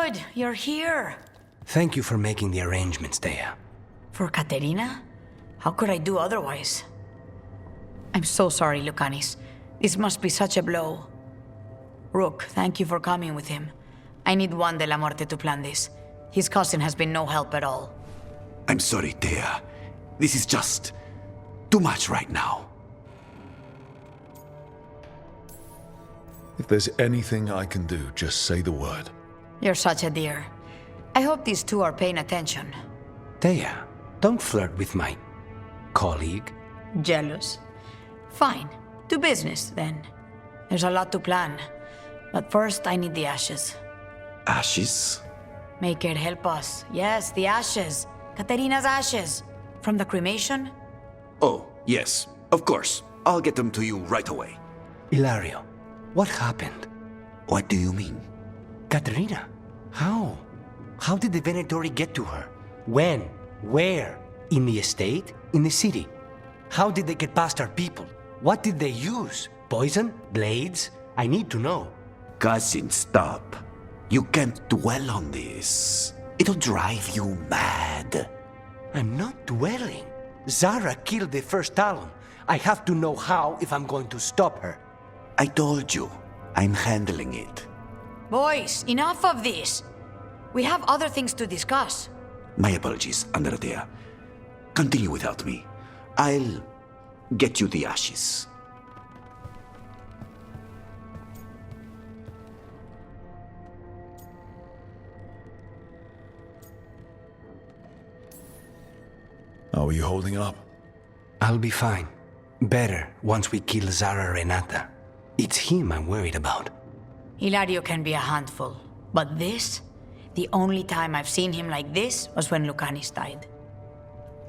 Good, you're here. Thank you for making the arrangements, Dea. For Katerina? How could I do otherwise? I'm so sorry, Lucanis. This must be such a blow. Rook, thank you for coming with him. I need Juan de la Muerte to plan this. His cousin has been no help at all. I'm sorry, Dea. This is just too much right now. If there's anything I can do, just say the word. You're such a dear. I hope these two are paying attention. Dea, don't flirt with my colleague. Jealous? Fine. To business, then. There's a lot to plan. But first, I need the ashes. Ashes? Make it help us. Yes, the ashes. Katerina's ashes. From the cremation? Oh, yes, of course. I'll get them to you right away. Hilario, what happened? What do you mean? Katerina, how? How did the Venatori get to her? When? Where? In the estate? In the city? How did they get past our people? What did they use? Poison? Blades? I need to know. Cousin, stop. You can't dwell on this. It'll drive you mad. I'm not dwelling. Zara killed the first Talon. I have to know how if I'm going to stop her. I told you, I'm handling it. Boys, enough of this. We have other things to discuss. My apologies, Andrea. Continue without me. I'll get you the ashes. How are you holding up? I'll be fine. Better once we kill Zara Renata. It's him I'm worried about. Hilario can be a handful. But this? The only time I've seen him like this was when Lucanis died.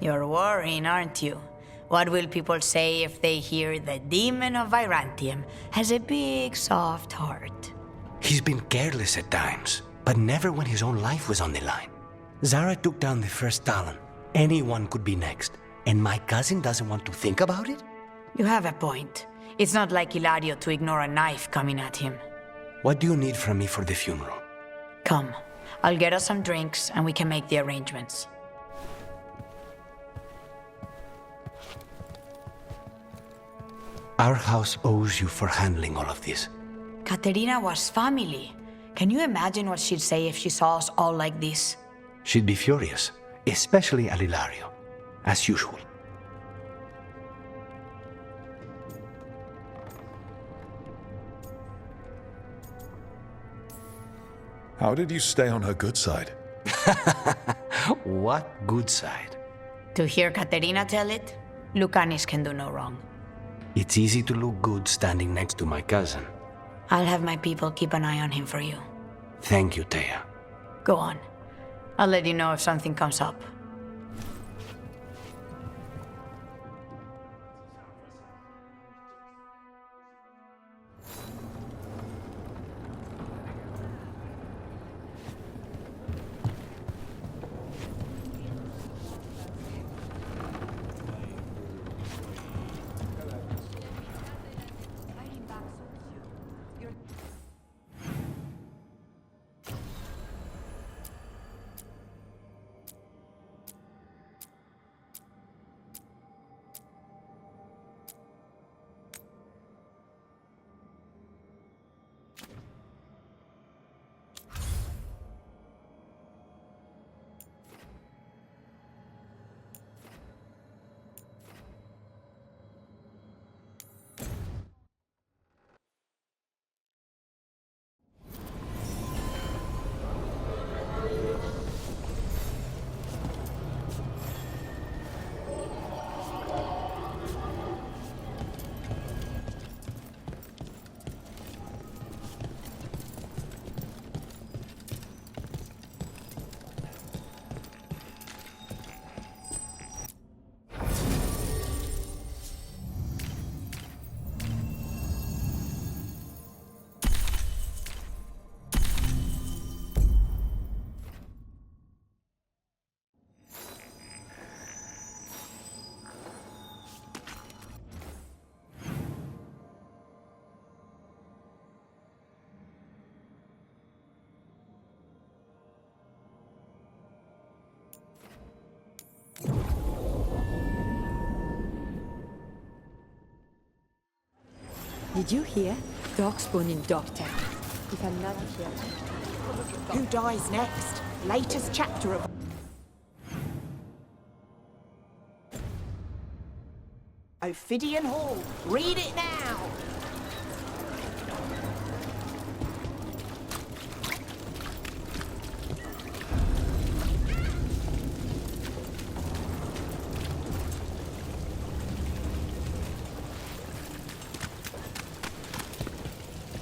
You're worrying, aren't you? What will people say if they hear the demon of Virantium has a big, soft heart? He's been careless at times, but never when his own life was on the line. Zara took down the first Talon. Anyone could be next. And my cousin doesn't want to think about it? You have a point. It's not like Hilario to ignore a knife coming at him. What do you need from me for the funeral? Come. I'll get us some drinks and we can make the arrangements. Our house owes you for handling all of this. Katerina was family. Can you imagine what she'd say if she saw us all like this? She'd be furious, especially at Hilario, as usual. How did you stay on her good side? What good side? To hear Katerina tell it, Lucanis can do no wrong. It's easy to look good standing next to my cousin. I'll have my people keep an eye on him for you. Thank you, Thea. Go on. I'll let you know if something comes up. Did you hear? Darkspawn in Darktown. If I'm not here. Who dies next? Latest chapter of... Ophidian Hall. Read it now!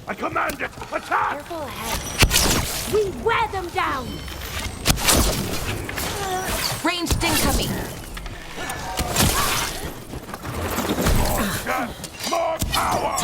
I command it! Attack! Careful ahead. We wear them down! Ranged incoming! More power!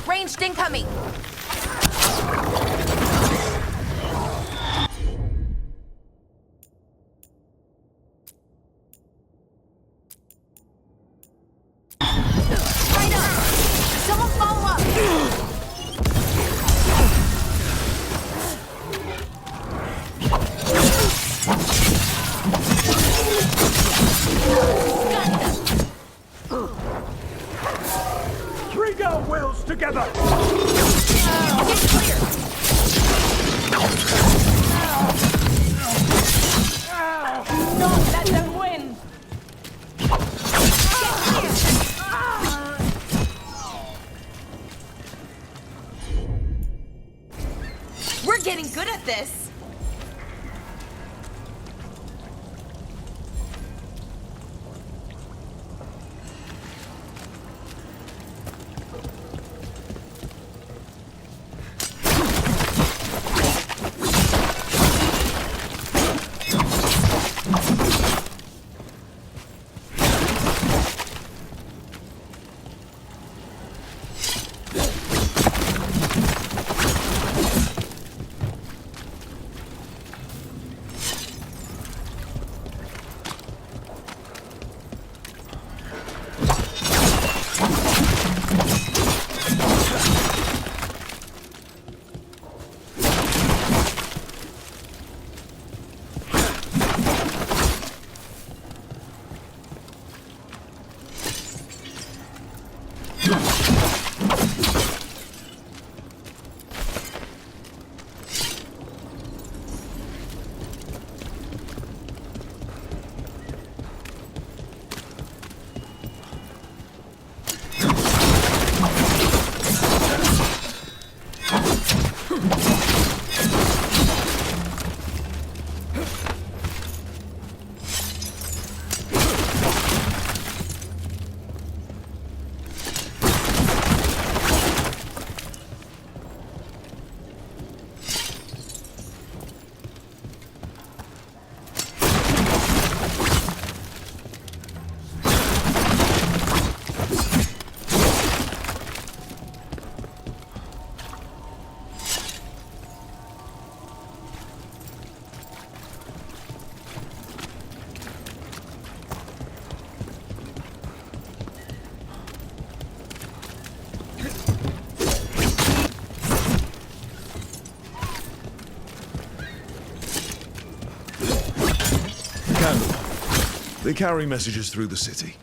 Ranged incoming! Right up! Someone follow up! Trigger wills together! Get clear! Not let them win! We're getting good at this! They carry messages through the city.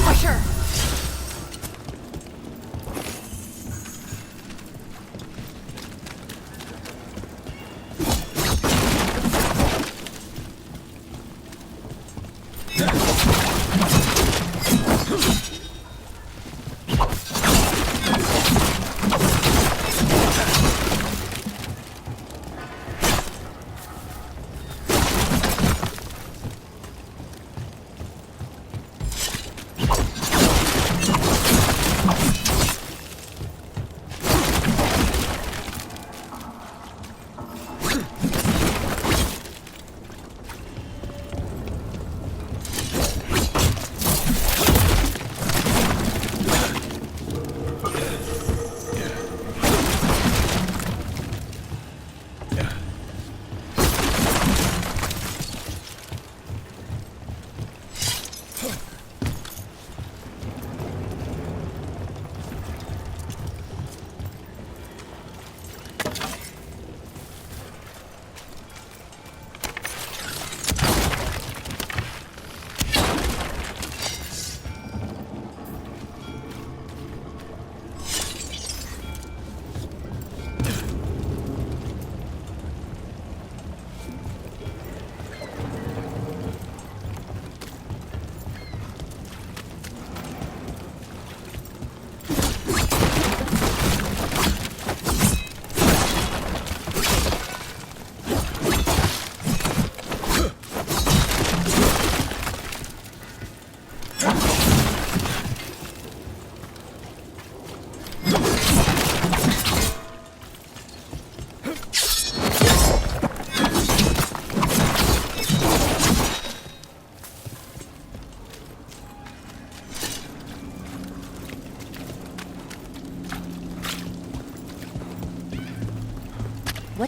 For sure!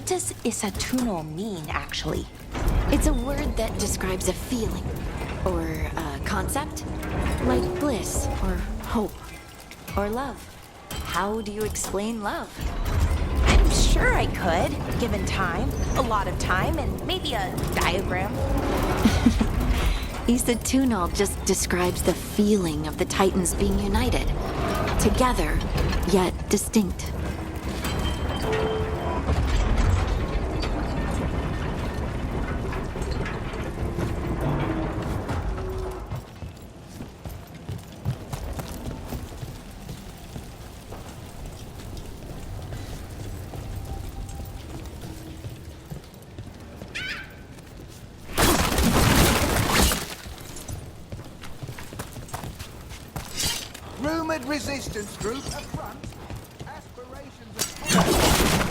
does isattuno mean, actually? It's a word that describes a feeling or a concept, like bliss or hope or love. How do you explain love? I'm sure I could, given time, a lot of time, and maybe a diagram. Isattuno just describes the feeling of the Titans being united, together, yet distinct. Rumored resistance group up front. Aspirations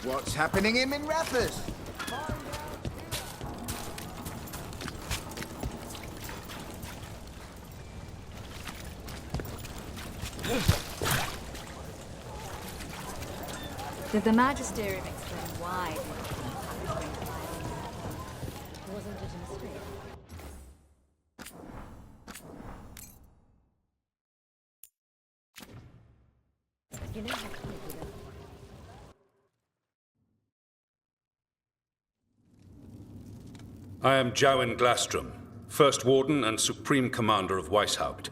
What's happening in Minrathous? Did the Magisterium explain why? Wasn't it a mistake? You know how to do that. I am Jowen Glastrom, First Warden and Supreme Commander of Weishaupt.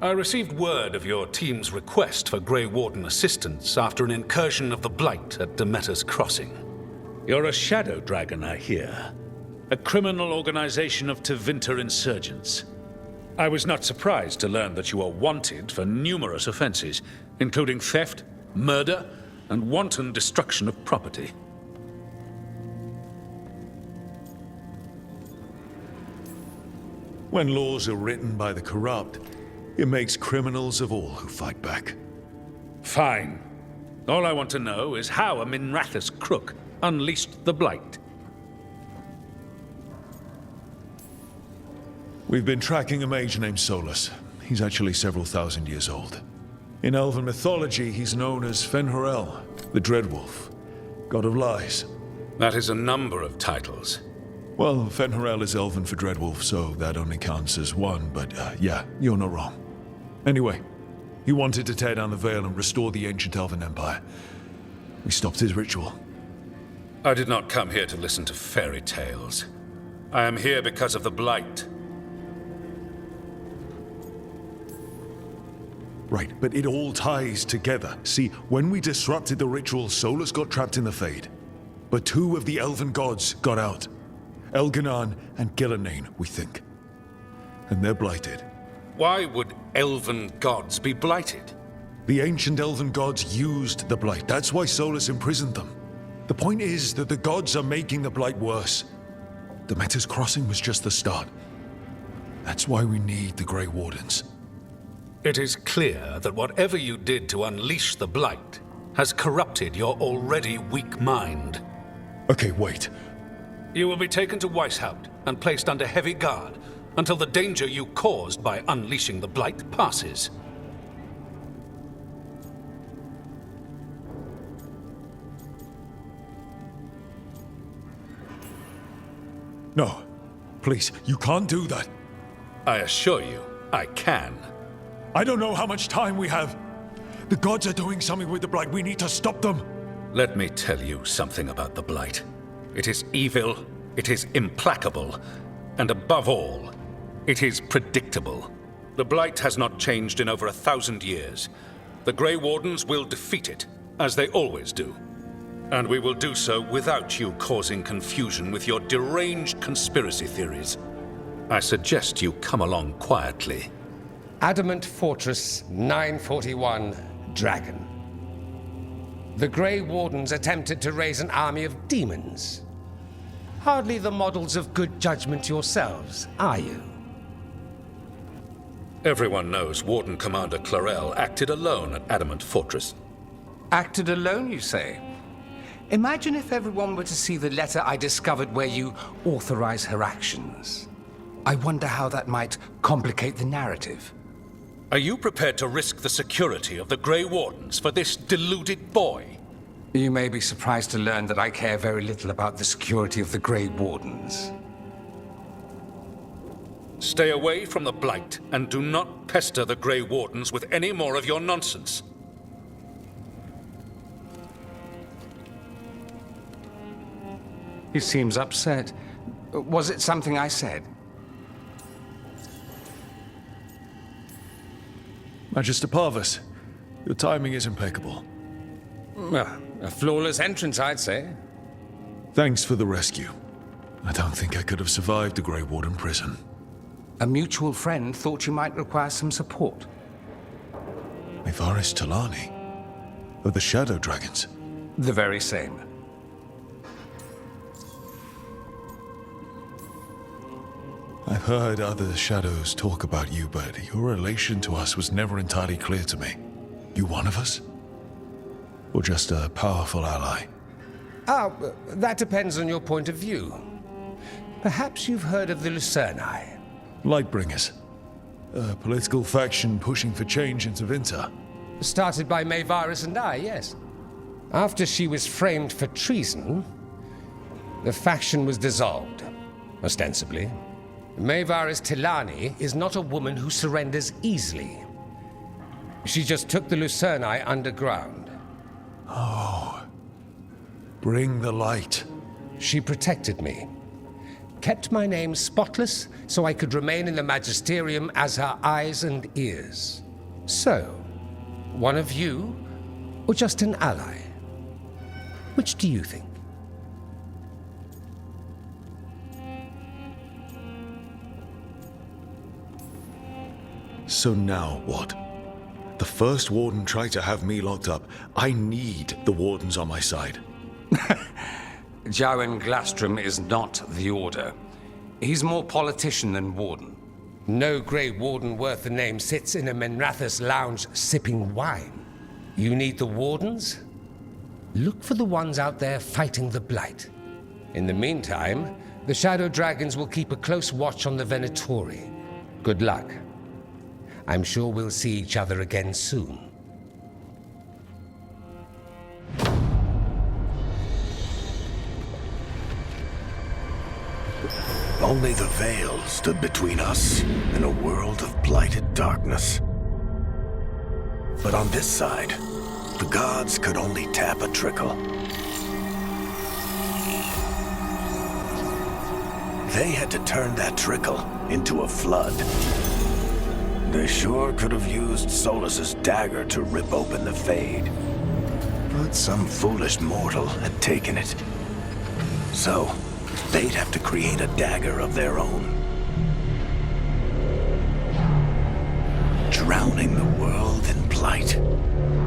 I received word of your team's request for Grey Warden assistance after an incursion of the Blight at Demeter's Crossing. You're a Shadow Dragon, I hear. A criminal organization of Tevinter insurgents. I was not surprised to learn that you are wanted for numerous offenses, including theft, murder, and wanton destruction of property. When laws are written by the corrupt, it makes criminals of all who fight back. Fine. All I want to know is how a Minrathous crook unleashed the Blight. We've been tracking a mage named Solus. He's actually several thousand years old. In elven mythology, he's known as Fen'Harel, the Dreadwolf, god of lies. That is a number of titles. Well, Fen'Harel is elven for Dreadwolf, so that only counts as one, but yeah, you're not wrong. Anyway, he wanted to tear down the Veil and restore the ancient elven empire. We stopped his ritual. I did not come here to listen to fairy tales. I am here because of the Blight. Right, but it all ties together. See, when we disrupted the ritual, Solus got trapped in the Fade. But two of the elven gods got out. Elganan and Gillenane, we think. And they're blighted. Why would elven gods be blighted? The ancient elven gods used the Blight. That's why Solus imprisoned them. The point is that the gods are making the Blight worse. Demeter's Crossing was just the start. That's why we need the Grey Wardens. It is clear that whatever you did to unleash the Blight has corrupted your already weak mind. Okay, wait. You will be taken to Weishaupt and placed under heavy guard until the danger you caused by unleashing the Blight passes. No. Please, you can't do that. I assure you, I can. I don't know how much time we have. The gods are doing something with the Blight. We need to stop them. Let me tell you something about the Blight. It is evil, it is implacable, and above all, it is predictable. The Blight has not changed in over 1,000 years. The Grey Wardens will defeat it, as they always do. And we will do so without you causing confusion with your deranged conspiracy theories. I suggest you come along quietly. Adamant Fortress 941, Dragon. The Grey Wardens attempted to raise an army of demons. Hardly the models of good judgment yourselves, are you? Everyone knows Warden Commander Clarel acted alone at Adamant Fortress. Acted alone, you say? Imagine if everyone were to see the letter I discovered where you authorize her actions. I wonder how that might complicate the narrative. Are you prepared to risk the security of the Grey Wardens for this deluded boy? You may be surprised to learn that I care very little about the security of the Grey Wardens. Stay away from the Blight, and do not pester the Grey Wardens with any more of your nonsense. He seems upset. Was it something I said? Magister Parvus, your timing is impeccable. Well, a flawless entrance, I'd say. Thanks for the rescue. I don't think I could have survived the Grey Warden prison. A mutual friend thought you might require some support. Mevaris Talani? Of the Shadow Dragons? The very same. I've heard other Shadows talk about you, but your relation to us was never entirely clear to me. You one of us? Or just a powerful ally? That depends on your point of view. Perhaps you've heard of the Lucerni. Lightbringers. A political faction pushing for change in Tevinter. Started by Mevaris and I, yes. After she was framed for treason, the faction was dissolved, ostensibly. Mevaris Tilani is not a woman who surrenders easily. She just took the Lucerni underground. Oh. Bring the light. She protected me. Kept my name spotless so I could remain in the Magisterium as her eyes and ears. So, one of you, or just an ally? Which do you think? So now what? The first Warden tried to have me locked up. I need the Wardens on my side. Jowen Glastrom is not the Order. He's more politician than Warden. No Grey Warden worth the name sits in a Menrathus lounge sipping wine. You need the Wardens? Look for the ones out there fighting the Blight. In the meantime, the Shadow Dragons will keep a close watch on the Venatori. Good luck. I'm sure we'll see each other again soon. Only the veil stood between us and a world of blighted darkness. But on this side, the gods could only tap a trickle. They had to turn that trickle into a flood. They sure could have used Solus's dagger to rip open the Fade. But some foolish mortal had taken it. So, they'd have to create a dagger of their own. Drowning the world in blight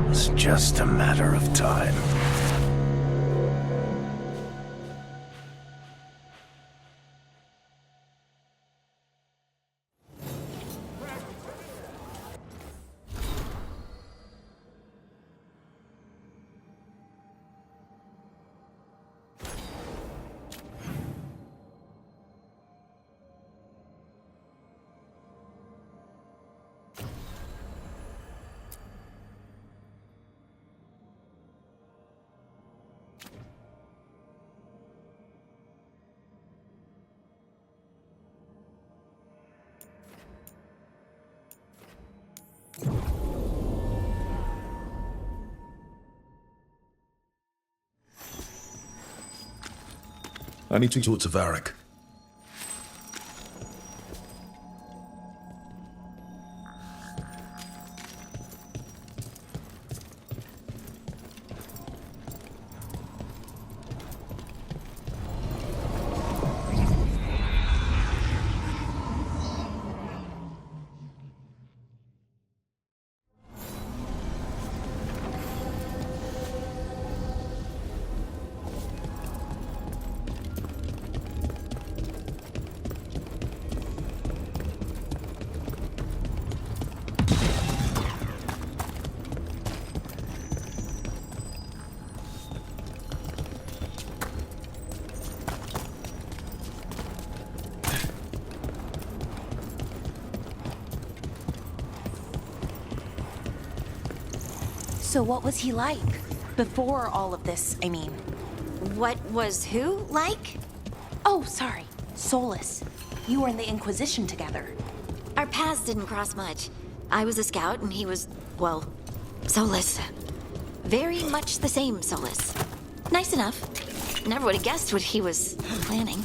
was just a matter of time. I need to talk to Varric. So what was he like? Before all of this, I mean. What was who like? Oh, sorry. Solus. You were in the Inquisition together. Our paths didn't cross much. I was a scout and he was, well, Solus. Very much the same Solus. Nice enough. Never would have guessed what he was planning.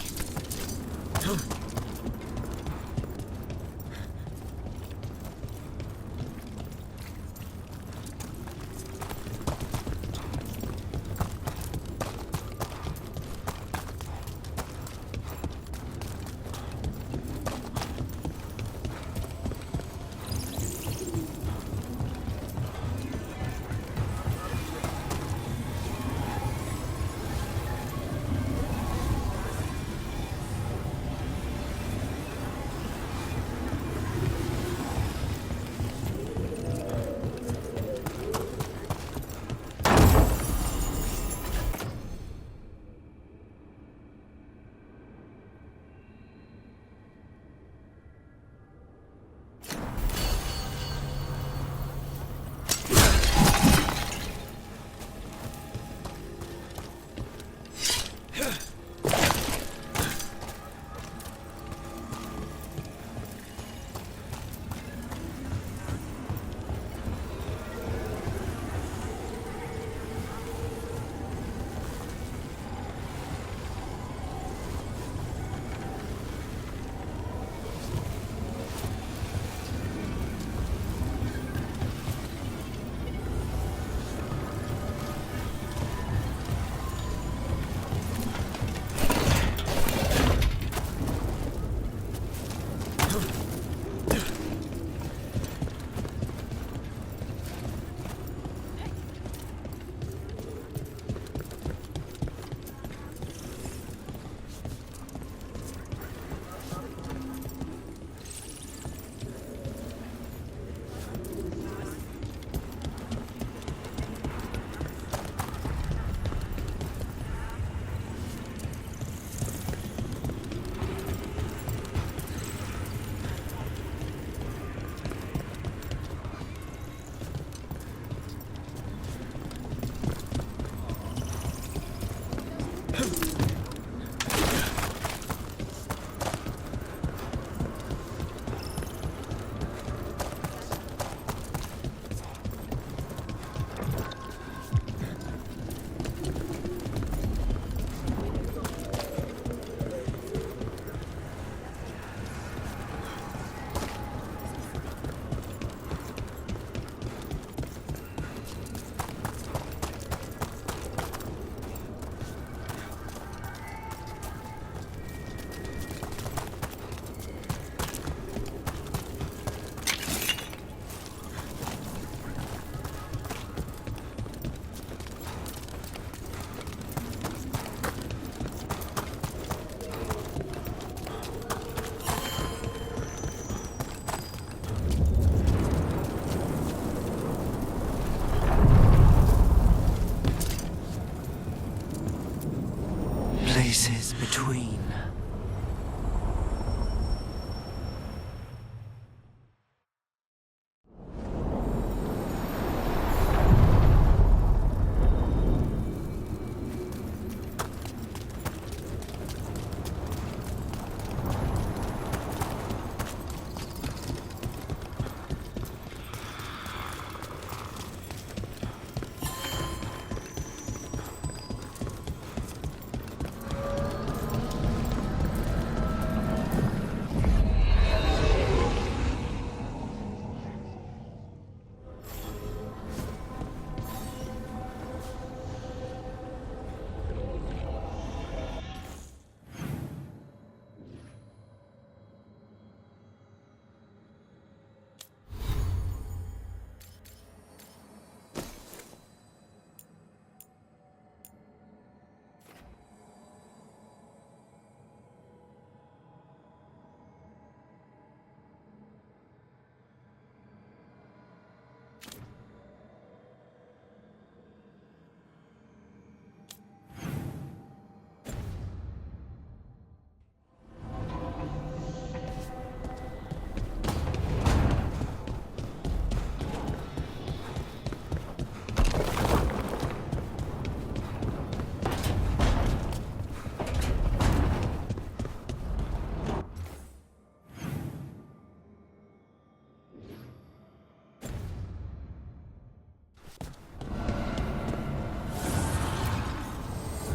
Places between.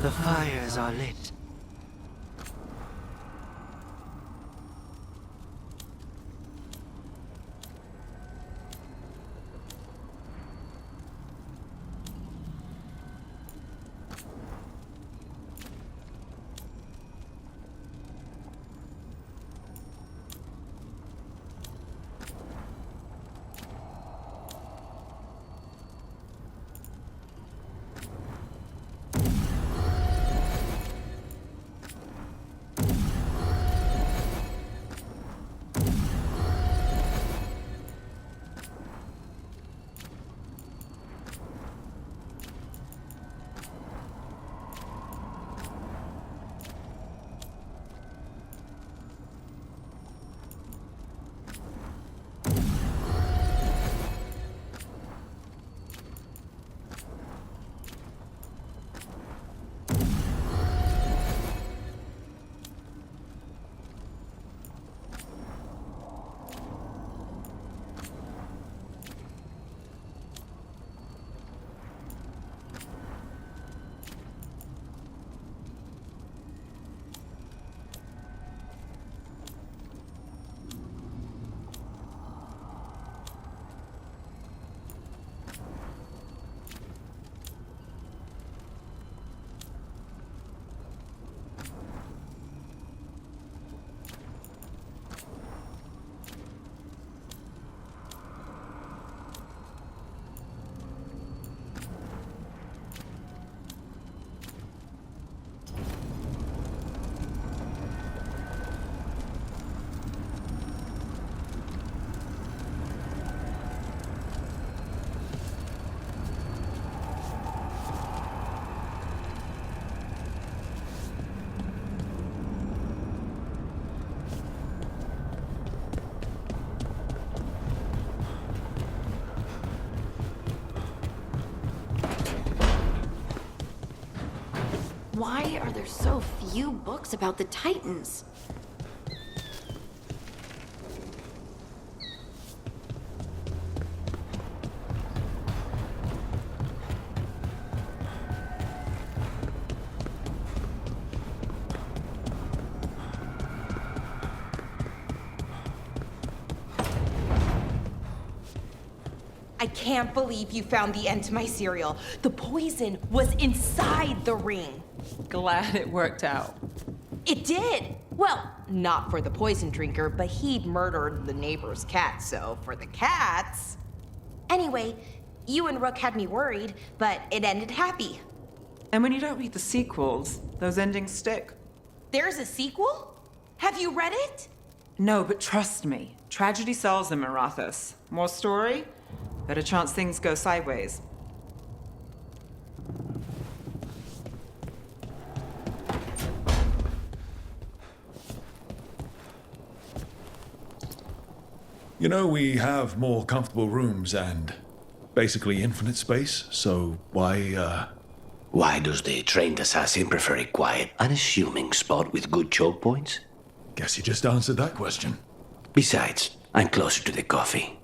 The fires are lit. Why are there so few books about the Titans? I can't believe you found the end to my cereal. The poison was inside the ring. Glad it worked out. It did. Well, not for the poison drinker, but he'd murdered the neighbor's cat, so for the cats. Anyway, you and Rook had me worried, but it ended happy. And when you don't read the sequels, those endings stick. There's a sequel? Have you read it? No, but trust me, tragedy sells in Marathas. More story, better chance things go sideways. You know, we have more comfortable rooms and basically infinite space, so why, Why does the trained assassin prefer a quiet, unassuming spot with good choke points? Guess you just answered that question. Besides, I'm closer to the coffee.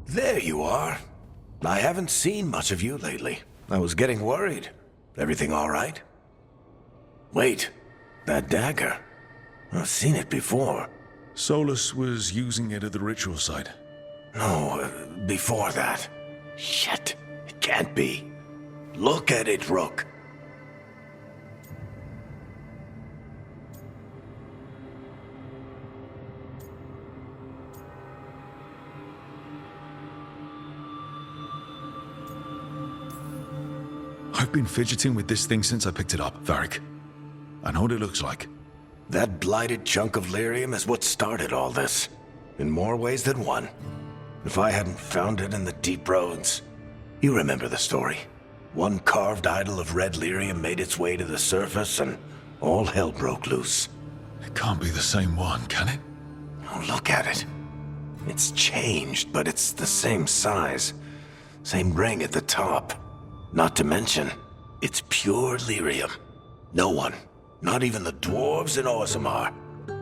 There you are. I haven't seen much of you lately. I was getting worried. Everything all right? Wait, that dagger. I've seen it before. Solus was using it at the ritual site. No, before that. Shit, it can't be. Look at it, Rook. I've been fidgeting with this thing since I picked it up, Varric. I know what it looks like. That blighted chunk of lyrium is what started all this. In more ways than one. If I hadn't found it in the deep roads... You remember the story. One carved idol of red lyrium made its way to the surface and all hell broke loose. It can't be the same one, can it? Oh, look at it. It's changed, but it's the same size. Same ring at the top. Not to mention, it's pure lyrium. No one, not even the dwarves in Orzammar,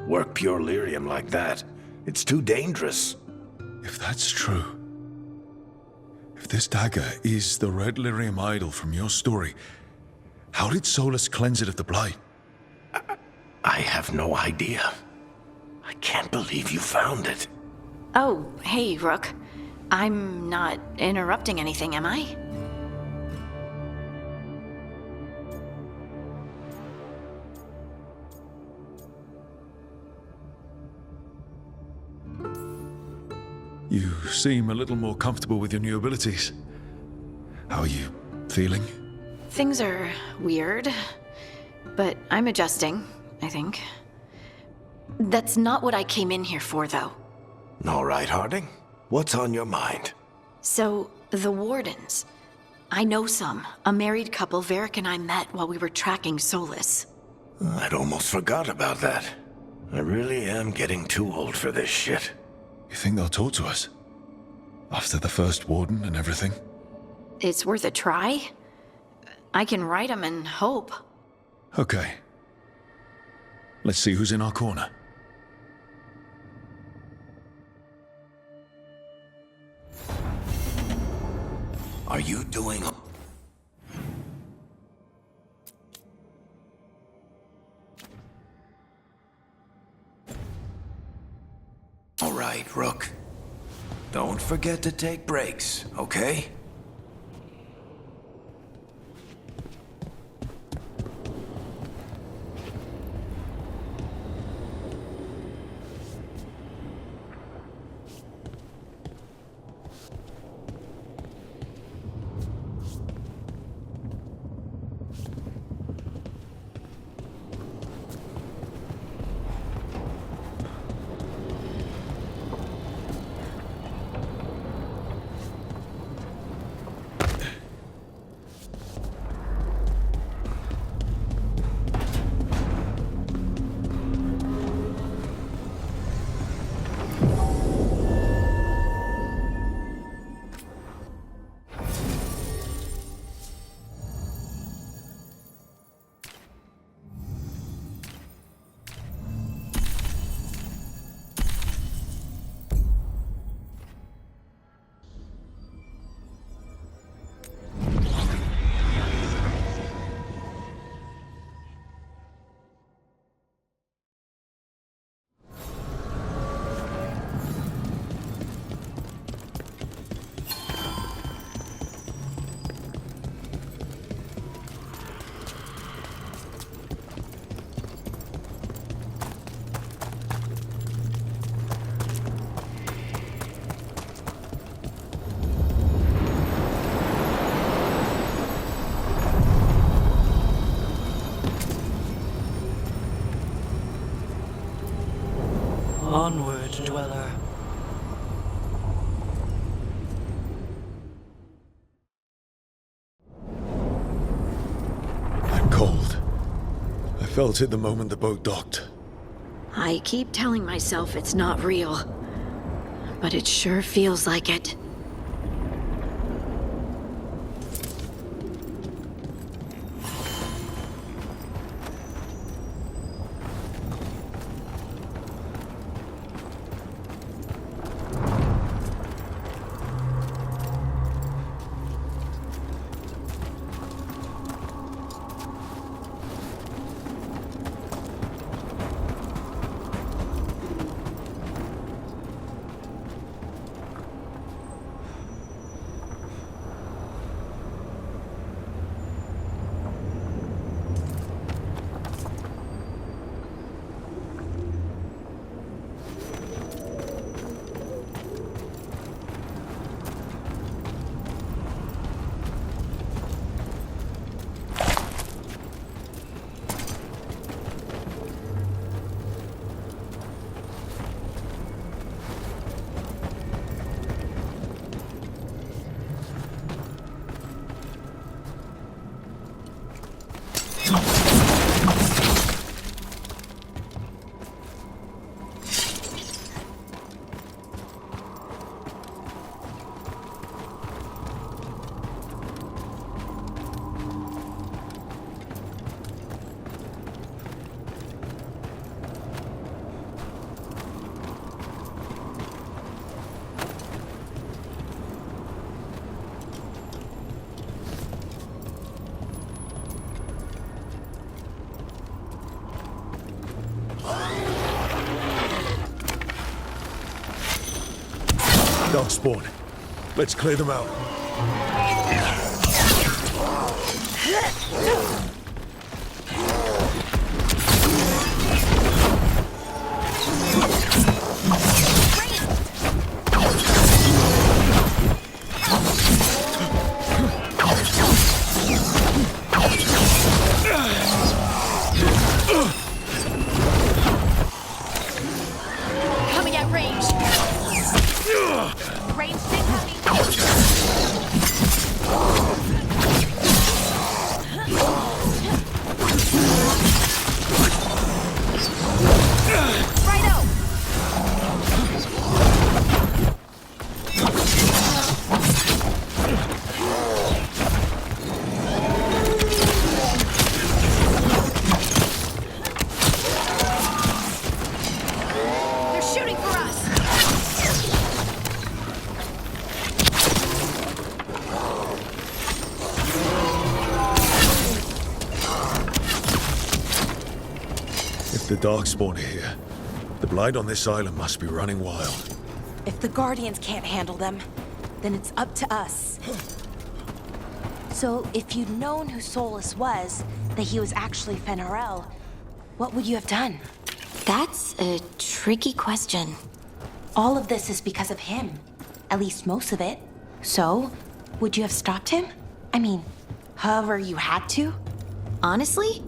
work pure lyrium like that. It's too dangerous. If that's true... If this dagger is the red lyrium idol from your story, how did Solus cleanse it of the blight? I have no idea. I can't believe you found it. Oh, hey, Rook. I'm not interrupting anything, am I? You seem a little more comfortable with your new abilities. How are you feeling? Things are weird, but I'm adjusting, I think. That's not what I came in here for, though. All right, Harding. What's on your mind? So, the Wardens. I know some. A married couple Varric and I met while we were tracking Solus. I'd almost forgot about that. I really am getting too old for this shit. You think they'll talk to us? After the first warden and everything? It's worth a try. I can write them and hope. Okay. Let's see who's in our corner. Are you doing... All right, Rook. Don't forget to take breaks, okay? Onward, dweller. I'm cold. I felt it the moment the boat docked. I keep telling myself it's not real, but it sure feels like it. Darkspawn. Let's clear them out. Coming at range. Range They're shooting for us. If the Darkspawn are here, the Blight on this island must be running wild. If the Guardians can't handle them, then it's up to us. So, if you'd known who Solus was, that he was actually Fen'Harel, what would you have done? That's a tricky question. All of this is because of him. At least most of it. So, would you have stopped him? I mean, however you had to? Honestly?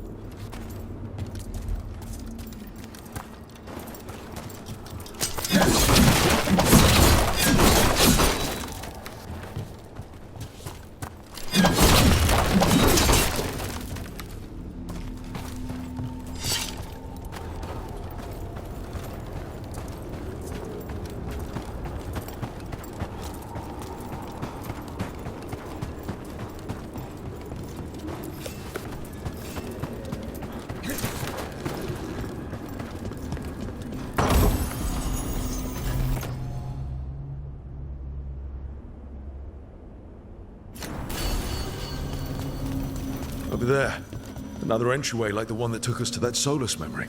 Over there. Another entryway like the one that took us to that Solus memory.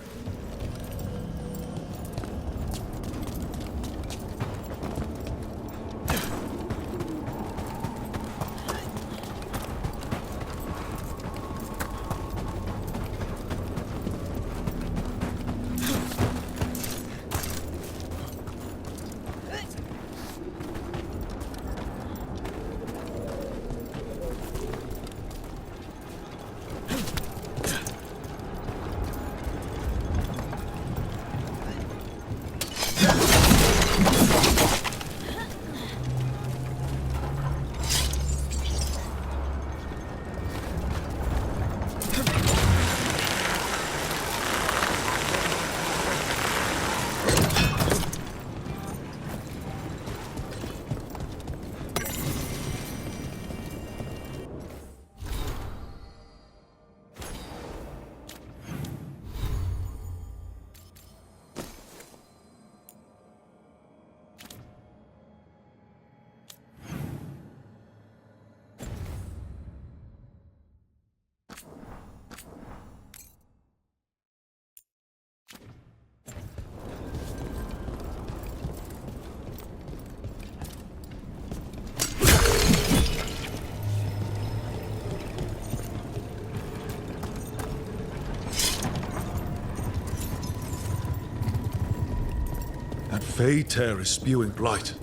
That Fey tear is spewing blight.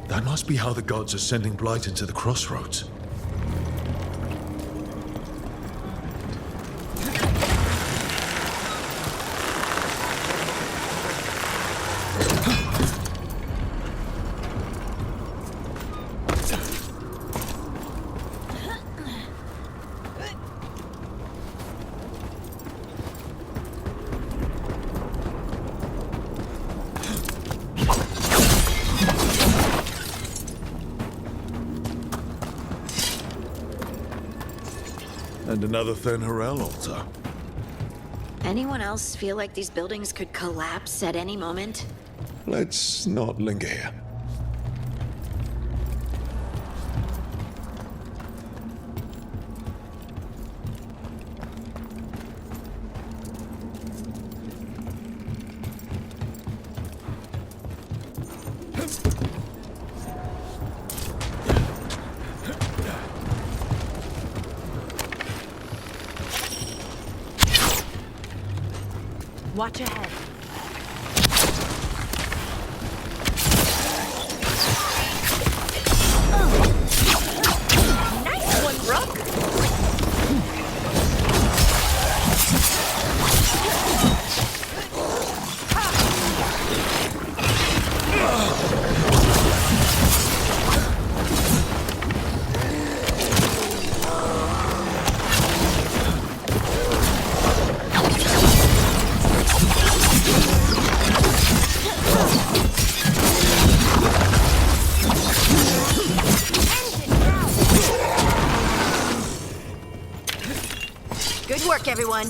That must be how the gods are sending blight into the crossroads. And another Fen'Harel altar. Anyone else feel like these buildings could collapse at any moment? Let's not linger here. Watch ahead. Nice one, Rook! Good work, everyone.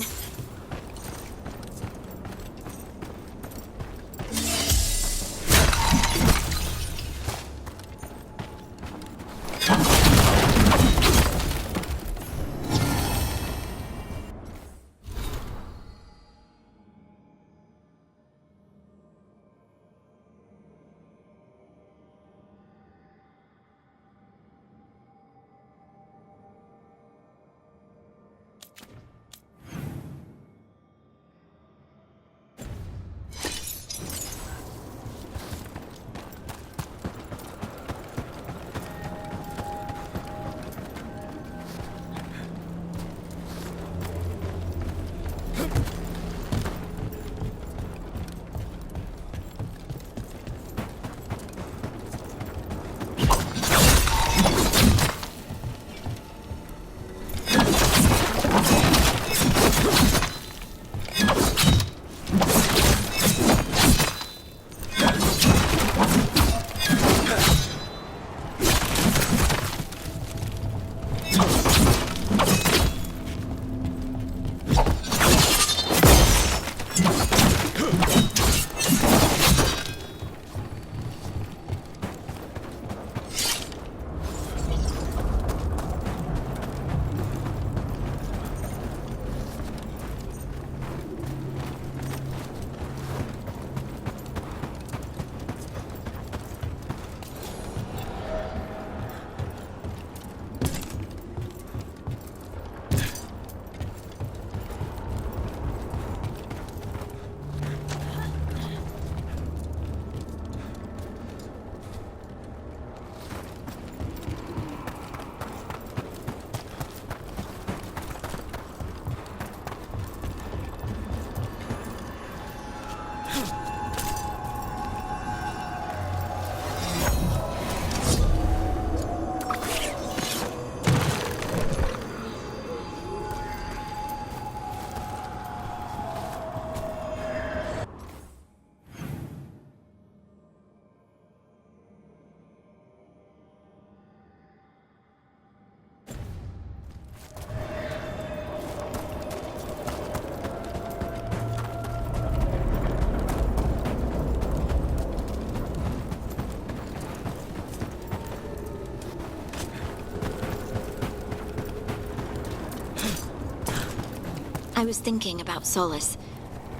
I was thinking about Solus,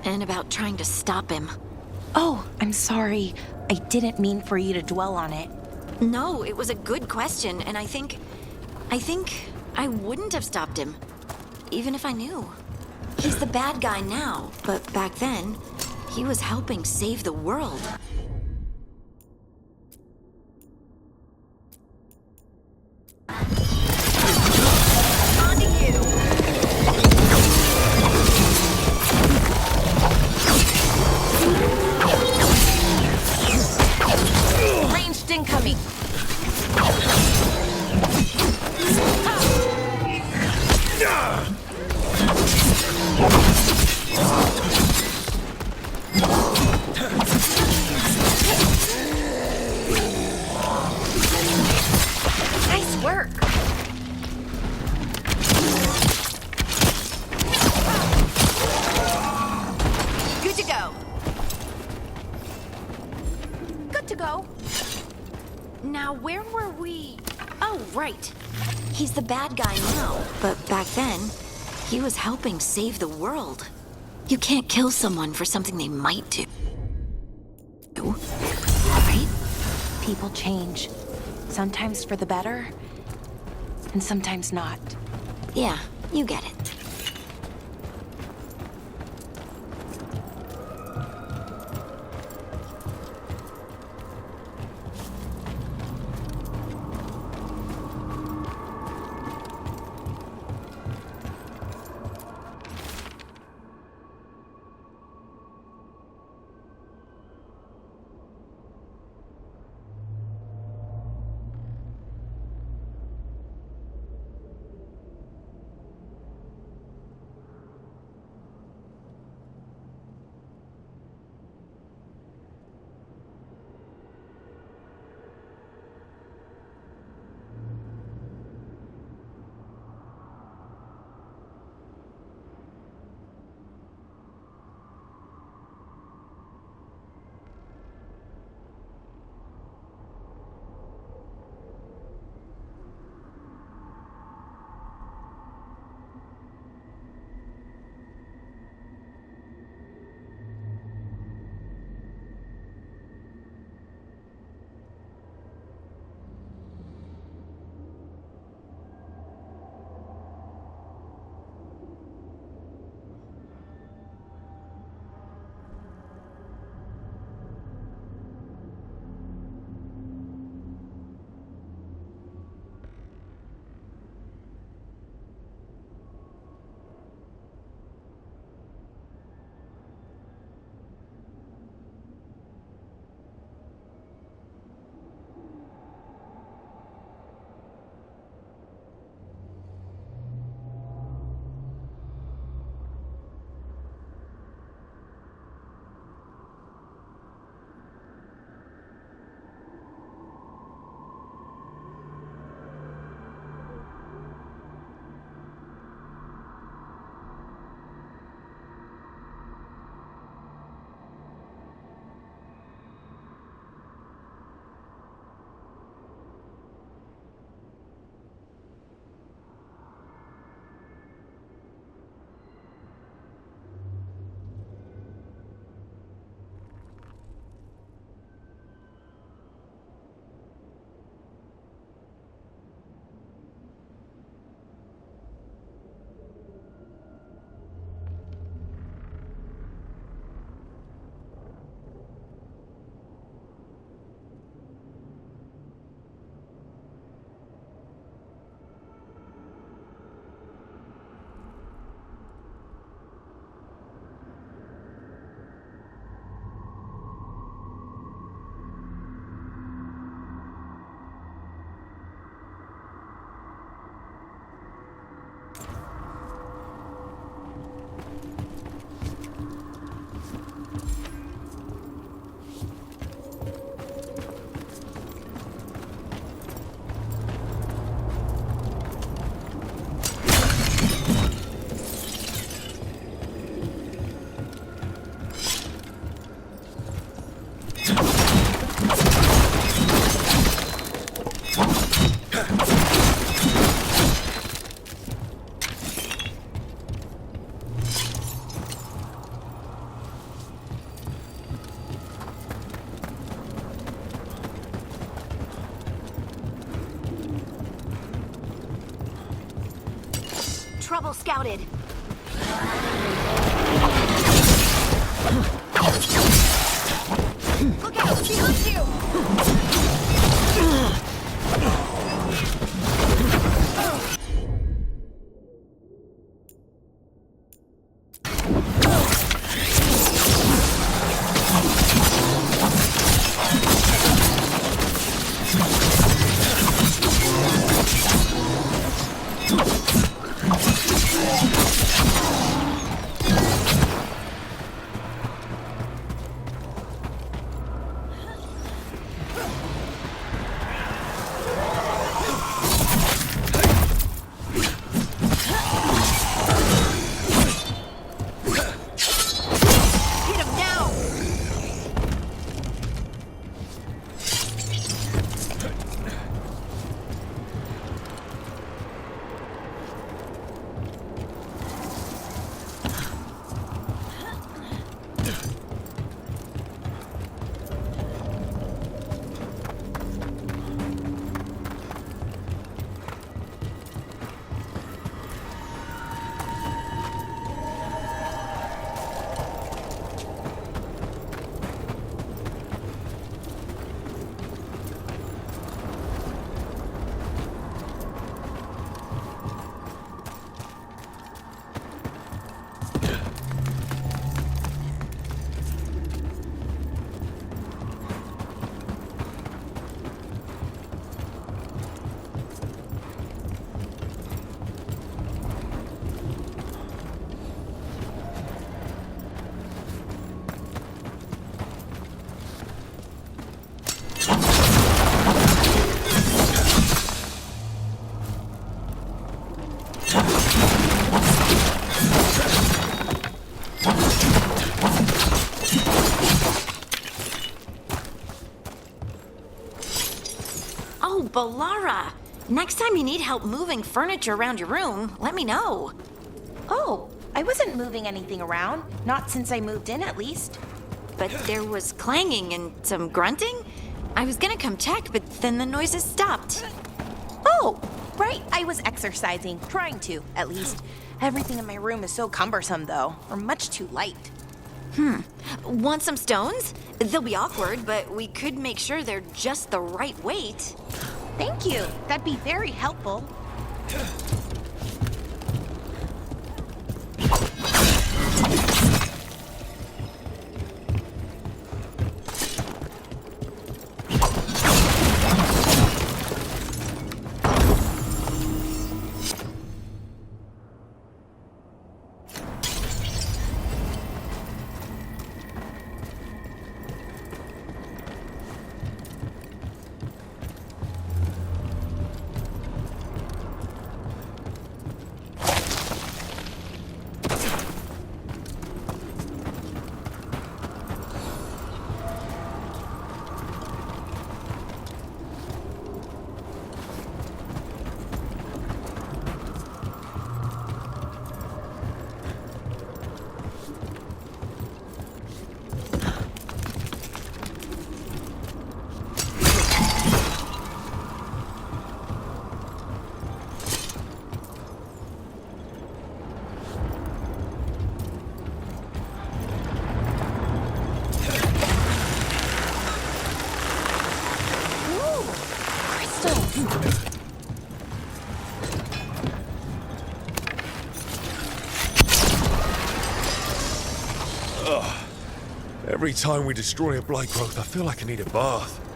and about trying to stop him. Oh, I'm sorry. I didn't mean for you to dwell on it. No, it was a good question, and I think I wouldn't have stopped him, even if I knew. He's the bad guy now, but back then, he was helping save the world. On to you! Ranged incoming. Nice work! Good to go. Good to go. Now, where were we? Oh, right. He's the bad guy now, but back then, he was helping save the world. You can't kill someone for something they might do. Right? People change. Sometimes for the better, and sometimes not. Yeah, you get it. Trouble scouted. Look out! She hunts you! Oh, Balara! Next time you need help moving furniture around your room, let me know. Oh, I wasn't moving anything around. Not since I moved in, at least. But there was clanging and some grunting? I was gonna come check, but then the noises stopped. Oh, right. I was exercising. Trying to, at least. Everything in my room is so cumbersome, though. Or much too light. Want some stones? They'll be awkward, but we could make sure they're just the right weight. Thank you. That'd be very helpful. Every time we destroy a blight growth, I feel like I need a bath.